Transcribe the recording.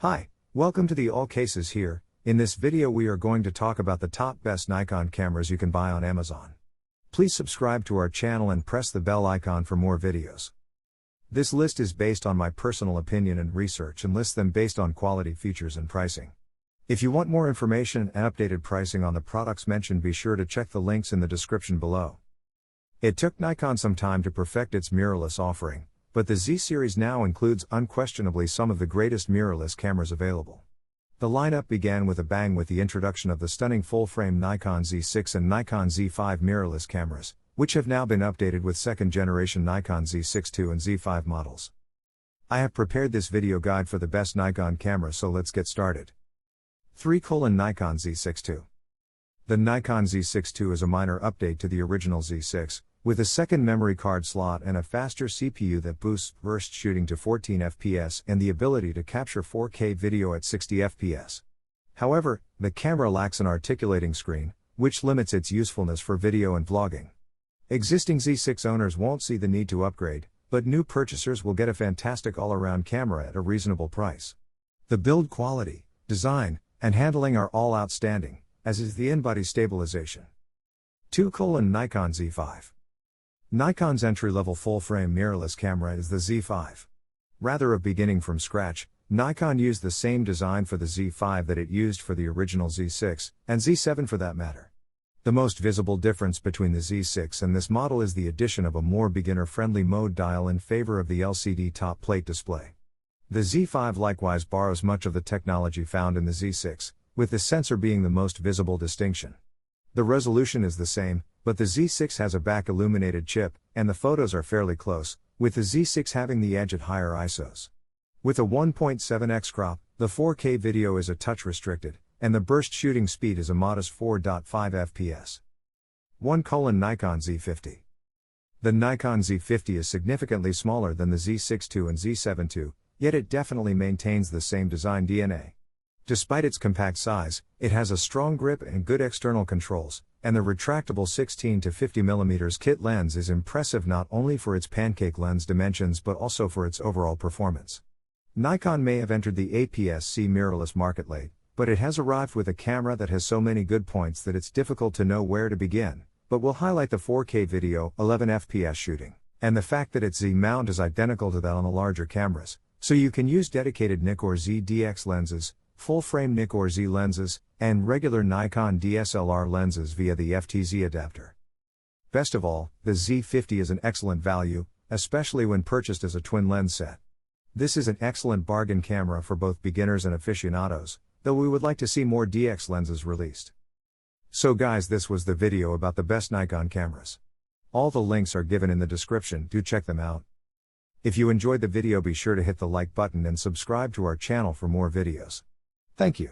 Hi, welcome to the All Cases Here. In this video we are going to talk about the top best Nikon cameras you can buy on Amazon. Please subscribe to our channel and press the bell icon for more videos. This list is based on my personal opinion and research and lists them based on quality, features and pricing. If you want more information and updated pricing on the products mentioned, be sure to check the links in the description below. It took Nikon some time to perfect its mirrorless offering, but the Z series now includes unquestionably some of the greatest mirrorless cameras available. The lineup began with a bang with the introduction of the stunning full-frame Nikon Z6 and Nikon Z5 mirrorless cameras, which have now been updated with second-generation Nikon Z6 II and Z5 models. I have prepared this video guide for the best Nikon cameras, so let's get started. 3. Nikon Z6 II. The Nikon Z6 II is a minor update to the original Z6, with a second memory card slot and a faster CPU that boosts burst shooting to 14 fps and the ability to capture 4K video at 60 fps. However, the camera lacks an articulating screen, which limits its usefulness for video and vlogging. Existing Z6 owners won't see the need to upgrade, but new purchasers will get a fantastic all-around camera at a reasonable price. The build quality, design, and handling are all outstanding, as is the in-body stabilisation. 2. Nikon Z5. Nikon's entry-level full-frame mirrorless camera is the Z5. Rather of beginning from scratch, Nikon used the same design for the Z5 that it used for the original Z6, and Z7 for that matter. The most visible difference between the Z6 and this model is the addition of a more beginner-friendly mode dial in favor of the LCD top plate display. The Z5 likewise borrows much of the technology found in the Z6, with the sensor being the most visible distinction. The resolution is the same, but the Z6 has a back-illuminated chip, and the photos are fairly close, with the Z6 having the edge at higher ISOs. With a 1.7x crop, the 4K video is a touch restricted, and the burst shooting speed is a modest 4.5 fps. 1. Nikon Z50. The Nikon Z50 is significantly smaller than the Z6 II and Z7 II, yet it definitely maintains the same design DNA. Despite its compact size, it has a strong grip and good external controls, and the retractable 16 to 50mm kit lens is impressive not only for its pancake lens dimensions but also for its overall performance. Nikon may have entered the APS-C mirrorless market late, but it has arrived with a camera that has so many good points that it's difficult to know where to begin, but we'll highlight the 4K video, 11 fps shooting, and the fact that its Z mount is identical to that on the larger cameras, so you can use dedicated Nikon Z lenses, full-frame Nikon Z lenses, and regular Nikon DSLR lenses via the FTZ adapter. Best of all, the Z50 is an excellent value, especially when purchased as a twin lens set. This is an excellent bargain camera for both beginners and aficionados, though we would like to see more DX lenses released. So guys, this was the video about the best Nikon cameras. All the links are given in the description, do check them out. If you enjoyed the video, be sure to hit the like button and subscribe to our channel for more videos. Thank you.